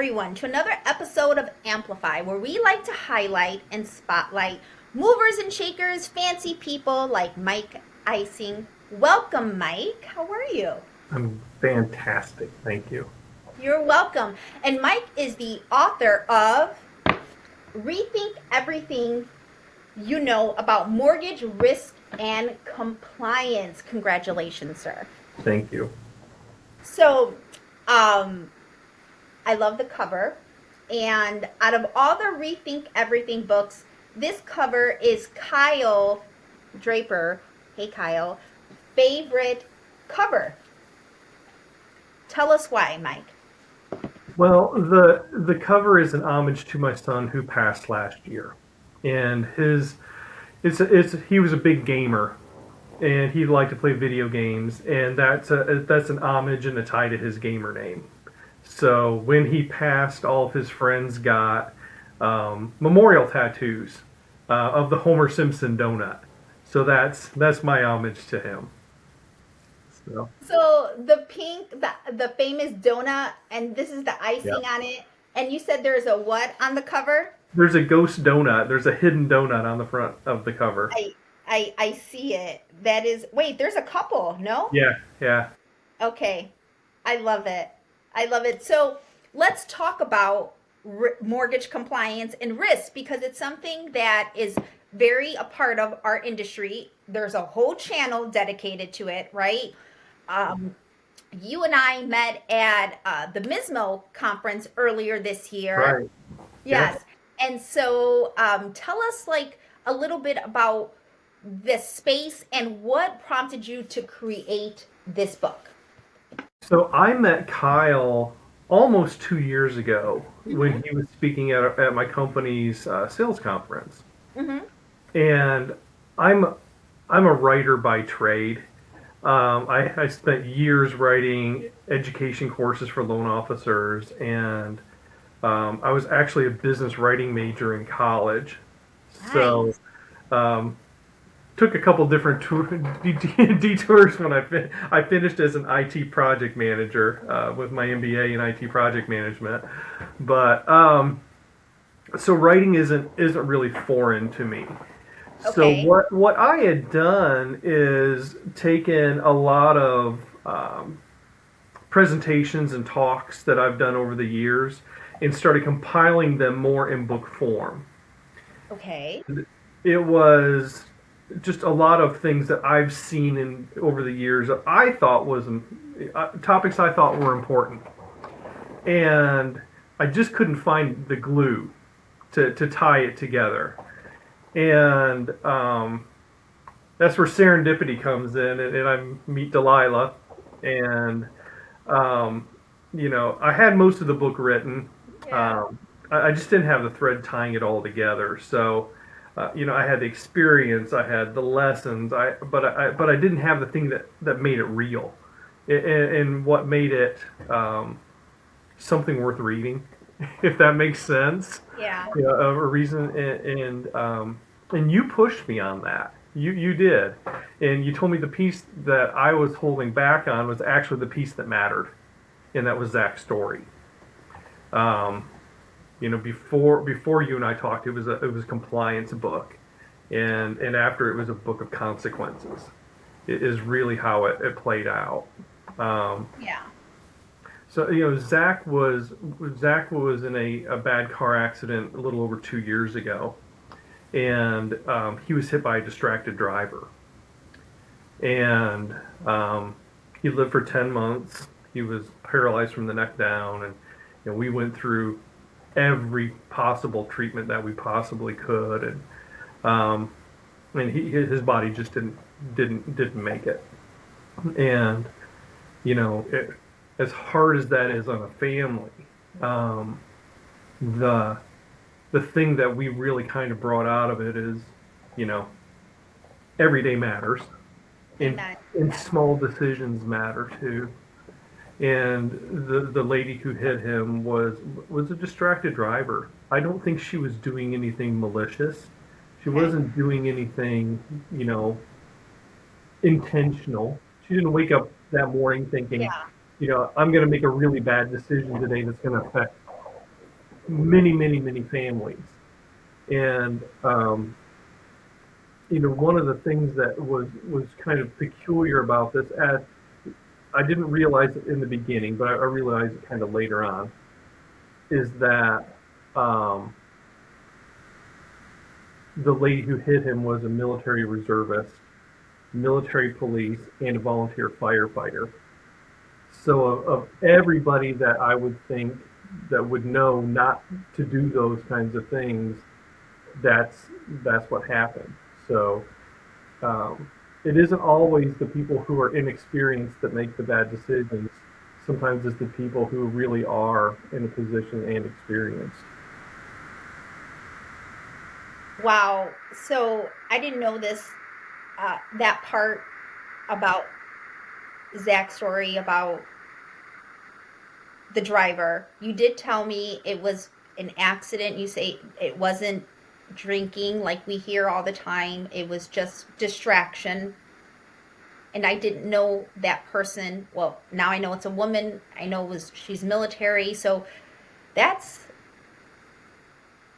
everyone, to another episode of Amplify, where we like to highlight and spotlight movers and shakers, fancy people like Mike Eising. Welcome, Mike. How are you? I'm fantastic. Thank you. You're welcome. And Mike is the author of Rethink Everything You Know About Mortgage Risk and Compliance. Congratulations, sir. Thank you. So, um, I love the cover. And out of all the Rethink Everything books, this cover is Kyle Draper. Hey, Kyle. Favorite cover. Tell us why, Mike. Well, the cover is an homage to my son who passed last year, and his it's he was a big gamer, and he liked to play video games, and that's an homage and a tie to his gamer name. So when he passed, all of his friends got memorial tattoos of the Homer Simpson donut. So that's my homage to him. So. So the pink, the famous donut, and this is the icing Yep. on it. And you said there's a what on the cover? There's a ghost donut. There's a hidden donut on the front of the cover. I see it. That is, wait, there's a couple, no? Yeah, yeah. Okay. I love it. I love it. So let's talk about mortgage compliance and risk because it's something that is very a part of our industry. There's a whole channel dedicated to it, right? Um, you and I met at the MISMO conference earlier this year. Right. Yeah. Yes. And so tell us like a little bit about this space and what prompted you to create this book. So I met Kyle almost 2 years ago when he was speaking at my company's sales conference. Mm-hmm. And I'm I'm a writer by trade. I spent years writing education courses for loan officers, and I was actually a business writing major in college. So Nice. took a couple different detours when I finished as an IT project manager with my MBA in IT project management. But so writing isn't really foreign to me. So Okay. what I had done is taken a lot of presentations and talks that I've done over the years and started compiling them more in book form. Okay. It was just a lot of things that I've seen in over the years that I thought was topics I thought were important, and I just couldn't find the glue to tie it together. And that's where serendipity comes in, and I meet Delilah, and I had most of the book written. Yeah. I just didn't have the thread tying it all together. So, I had the experience, I had the lessons, but I didn't have the thing that made it real, and what made it something worth reading, if that makes sense. Yeah. A reason, and you pushed me on that. You did, and you told me the piece that I was holding back on was actually the piece that mattered, and that was Zach's story. Um, before you and I talked, it was a compliance book, and after it was a book of consequences. It is really how it played out. Um, Yeah. so Zach was in a bad car accident a little over 2 years ago, and he was hit by a distracted driver, and he lived for 10 months. He was paralyzed from the neck down, and we went through every possible treatment that we possibly could, um, and his body just didn't make it. And as hard as that is on a family, um, the the thing that we really kind of brought out of it is, you know, every day matters, and Amen. and Yeah. small decisions matter too. And the lady who hit him was a distracted driver. I don't think she was doing anything malicious. She Okay. wasn't doing anything, intentional. She didn't wake up that morning thinking, Yeah. I'm going to make a really bad decision today that's going to affect many, many, many families. And one of the things that was kind of peculiar about this, as I didn't realize it in the beginning, but I realized it kind of later on, is that um, the lady who hit him was a military reservist, military police, and a volunteer firefighter. So of everybody that I would think that would know not to do those kinds of things, that's that's what happened. So um, it isn't always the people who are inexperienced that make the bad decisions. Sometimes it's the people who really are in a position and experienced. Wow. So I didn't know this, that part about Zach's story about the driver. You did tell me it was an accident. You say it wasn't drinking like we hear all the time, it was just distraction. And I didn't know that person. Well, now I know it's a woman. I know she's military. So that's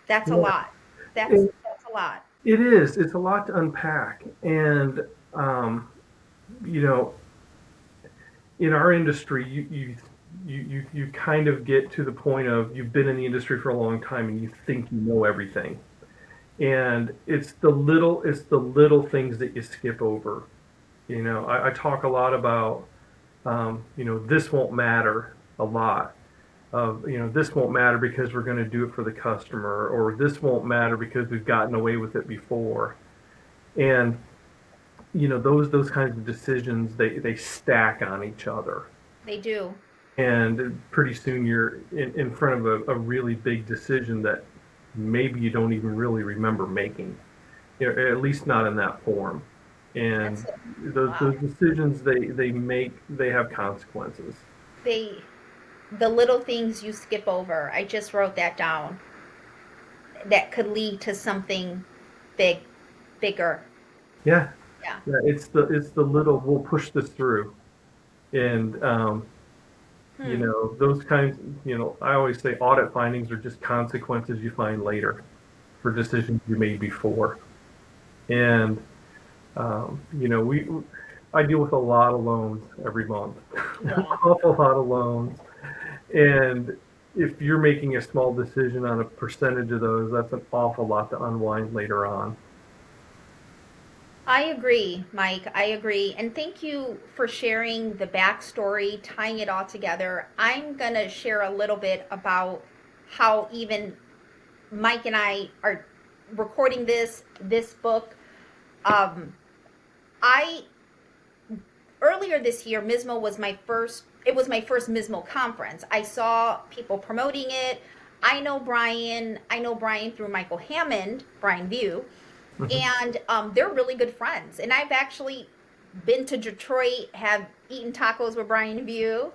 that's a Yeah, lot. That's a lot. it is. It's a lot to unpack, and um, you know, in our industry, you kind of get to the point of you've been in the industry for a long time, and you think you know everything, and it's the little things that you skip over. I talk a lot about this won't matter a lot. This won't matter because we're going to do it for the customer, or this won't matter because we've gotten away with it before. And those kinds of decisions, they stack on each other, They do. and pretty soon you're in front of a really big decision that maybe you don't even really remember making, at least not in that form. And That's it. those Wow. decisions they make, they have consequences. They the little things you skip over. I just wrote that down. That could lead to something big, bigger. Yeah, Yeah. yeah. It's the little, we'll push this through, and Hmm. those kinds. I always say audit findings are just consequences you find later for decisions you made before. And we I deal with a lot of loans every month, an Yeah. awful lot of loans, and if you're making a small decision on a percentage of those, that's an awful lot to unwind later on. I agree, Mike. I agree. And thank you for sharing the backstory, tying it all together. I'm going to share a little bit about how even Mike and I are recording this book. Um, I earlier this year, Mismo was my first. It was my first Mismo conference. I saw people promoting it. I know Brian. I know Brian through Michael Hammond, Brian View, Mhm. and they're really good friends. And I've actually been to Detroit, have eaten tacos with Brian View,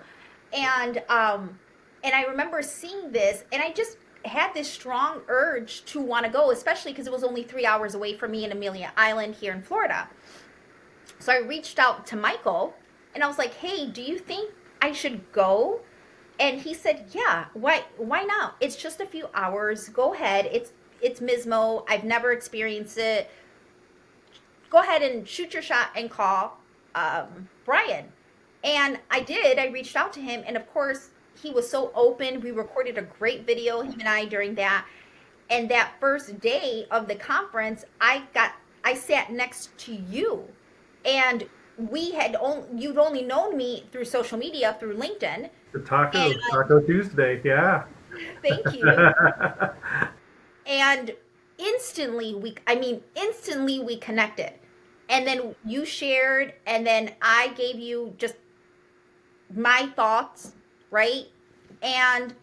and I remember seeing this, and I just had this strong urge to want to go, especially because it was only 3 hours away from me in Amelia Island here in Florida. So I reached out to Michael, and I was like, "Hey, do you think I should go?" And he said, "Yeah, why not? It's just a few hours. Go ahead. It's Mismo. I've never experienced it. Go ahead and shoot your shot and call Brian." And I did. I reached out to him, and of course, he was so open. We recorded a great video, him and I, during that. And that first day of the conference, I sat next to you, and you'd only known me through social media, through LinkedIn. The And Taco Tuesday, yeah. thank you. And instantly we connected. And then you shared, and then I gave you just my thoughts, right? And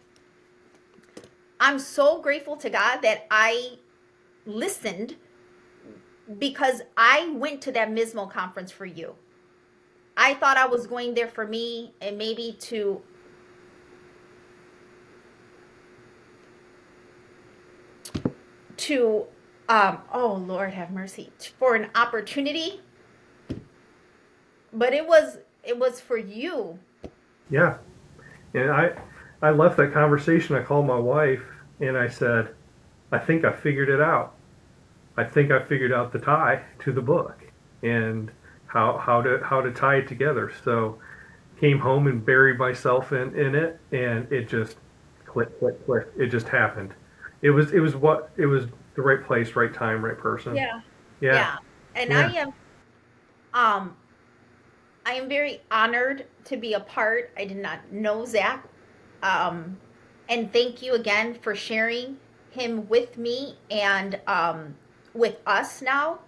I'm so grateful to God that I listened, because I went to that Mismo conference for you. I thought I was going there for me, and maybe to oh Lord have mercy, for an opportunity, but it was for you. Yeah. And I left that conversation. I called my wife, and I said, I think I figured it out. I think I figured out the tie to the book and how to tie it together. So came home and buried myself in it, and it just click click click. It just happened. It was the right place, right time, right person. Yeah. Yeah, Yeah. And yeah. um I am very honored to be a part. I did not know Zach. Um and thank you again for sharing him with me and with us now.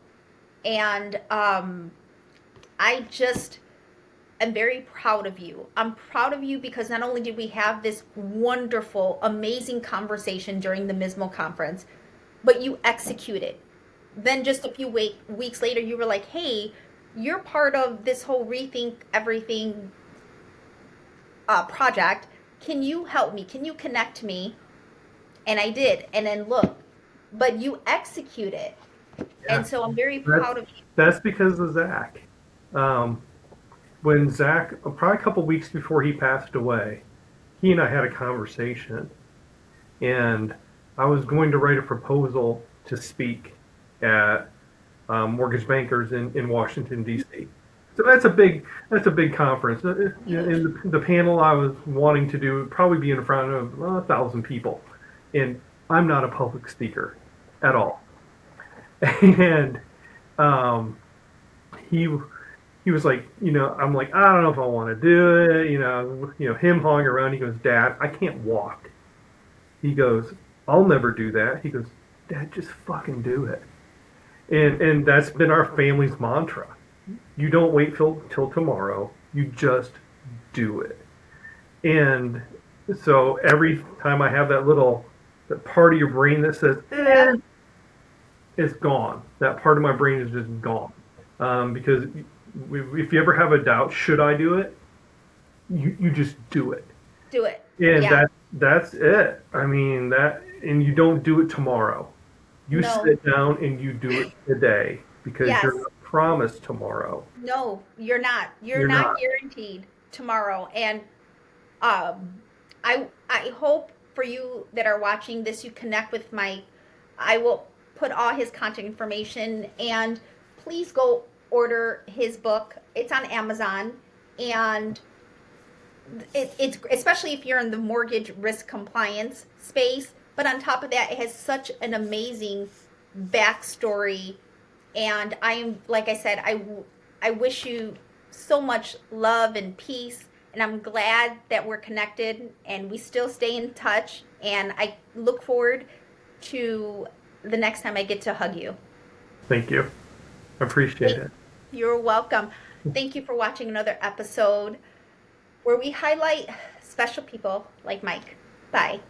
And I just am very proud of you. I'm proud of you because not only did we have this wonderful, amazing conversation during the MISMO conference, but you executed. Then just a few weeks later, you were like, hey, you're part of this whole Rethink Everything project. Can you help me? Can you connect me? And I did. And then look, but you executed. Yeah. And so I'm very That's proud of you. that's because of Zach. Um, when Zach, probably a couple weeks before he passed away, he and I had a conversation, and I was going to write a proposal to speak at mortgage bankers in Washington D.C. So that's a big conference. Huge. And the panel I was wanting to do would probably be in front of 1,000 people, and I'm not a public speaker at all. And um, he he was like, I'm like, I don't know if I want to do it. Him hauling around. He goes, Dad, I can't walk. He goes, I'll never do that. He goes, Dad, just fucking do it. And that's been our family's mantra. You don't wait till tomorrow. You just do it. And so every time I have that part of your brain that says, Yep. it's gone. That part of my brain is just gone. Because if you ever have a doubt, should I do it? You just do it. Do it. And Yeah. that's it. I mean and you don't do it tomorrow. You No. sit down and you do it today because you're Yes. not promised tomorrow. No, you're not. You're You're not not. guaranteed tomorrow. And um I hope for you that are watching this you connect with Mike. I will put all his contact information and please go order his book. It's on Amazon and it's especially if you're in the mortgage risk compliance space. But on top of that, it has such an amazing backstory. And I am, like I said, I wish you so much love and peace. And I'm glad that we're connected and we still stay in touch. And I look forward to the next time I get to hug you. Thank you. I appreciate it. You're welcome. Thank you for watching another episode where we highlight special people like Mike. Bye.